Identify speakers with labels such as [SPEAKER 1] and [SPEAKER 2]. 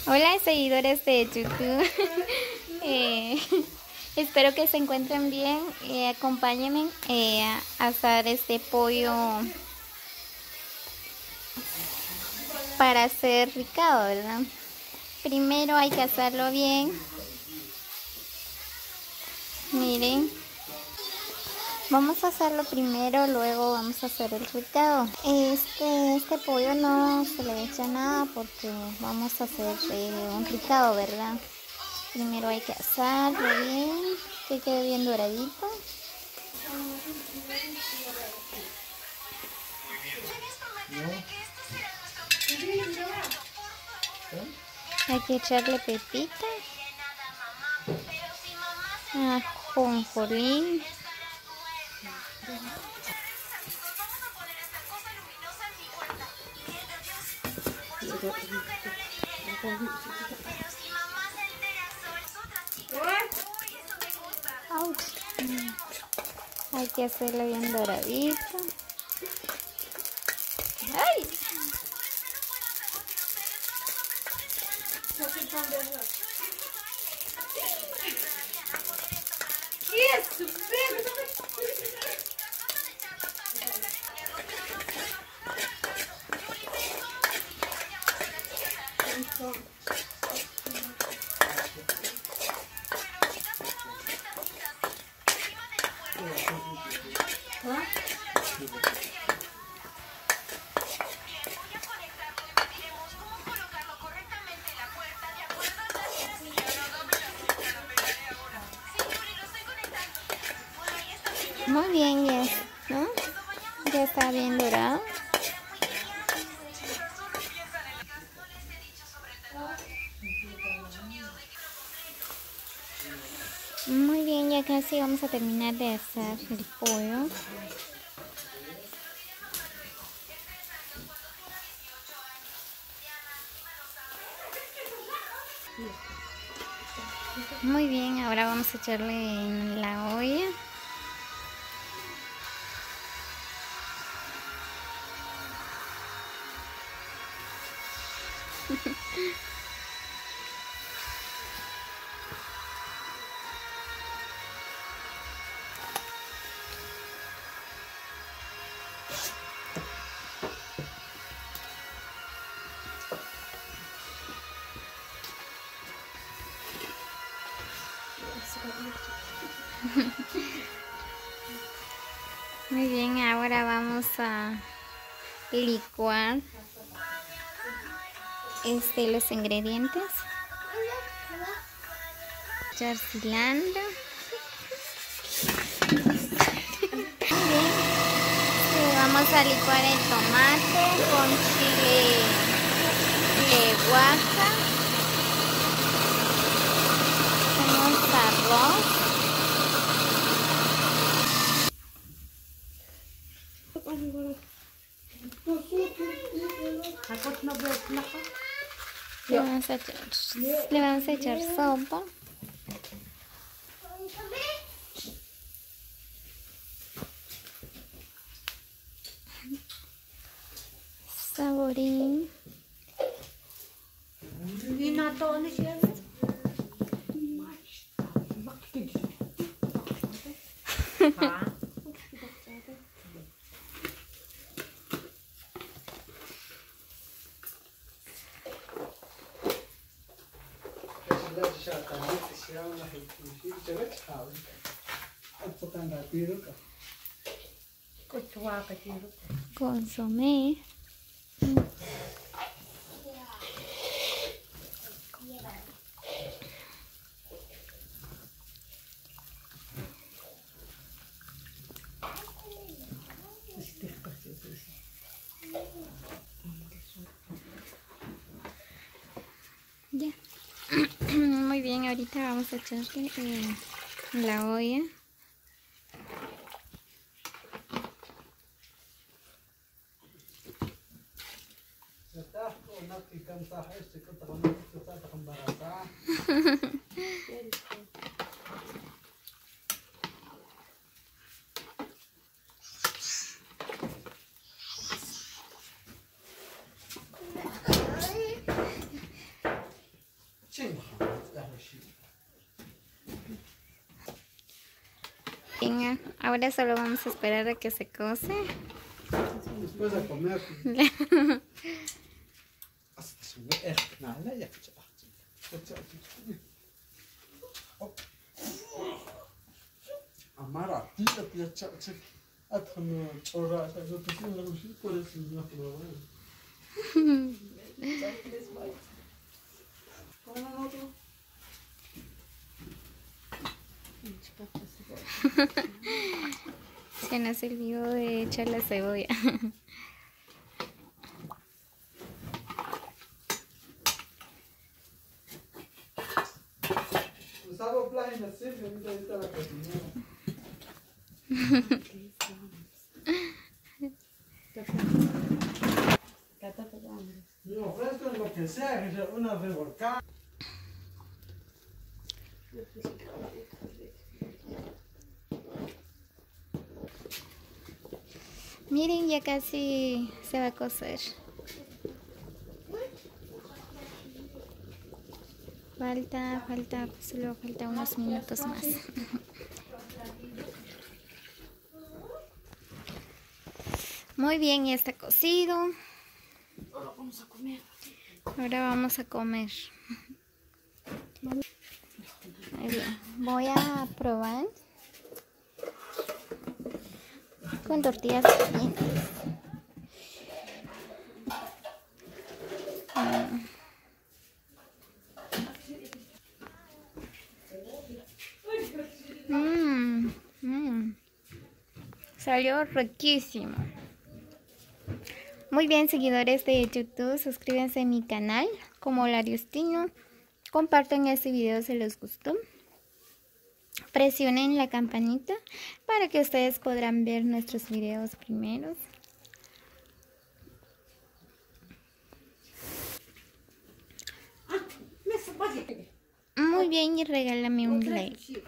[SPEAKER 1] Hola seguidores de YouTube. Espero que se encuentren bien. Acompáñenme a asar este pollo para hacer ricado, ¿verdad? Primero hay que asarlo bien. Miren, vamos a hacerlo primero, luego vamos a hacer el ricado. Este pollo no se le echa nada porque vamos a hacer un ricado, ¿verdad? Primero hay que asarlo bien, que quede bien doradito. Hay que echarle pepita, ajonjolí, hay que hacerlo bien doradito. ¡Ay! Muy bien, ya, ¿no? Ya está bien dorado. Muy bien, ya casi vamos a terminar de hacer el pollo. Muy bien, ahora vamos a echarle en la olla. Muy bien, ahora vamos a licuar los ingredientes. Echar cilantro. Vamos a licuar el tomate con chile guaca. Tenemos arroz. Le vamos a echar sopa. Saborín. Consomé. Ya. Muy bien, ahorita vamos a echarle en la olla. Venga, ahora solo vamos a esperar a que se cose.
[SPEAKER 2] Después de comer. Amara, tía, chacha. Atano, chora, yo te sigo la música por eso no puedo.
[SPEAKER 1] Se nos olvidó de echar la cebolla.
[SPEAKER 2] Estaba playing así, ahorita está la cocinera. Me ofrezco lo que sea, que sea una revolcada.
[SPEAKER 1] Miren, ya casi se va a cocer. Solo falta unos minutos más. Muy bien, ya está cocido.
[SPEAKER 3] Ahora vamos a comer.
[SPEAKER 1] Ahora vamos a comer. Voy a probar con tortillas calientes. Salió riquísimo. Muy bien, seguidores de YouTube, suscríbanse a mi canal como Lariostino. Compartan este video si les gustó. Presionen la campanita para que ustedes podrán ver nuestros videos primeros. Muy bien, y regálame un like.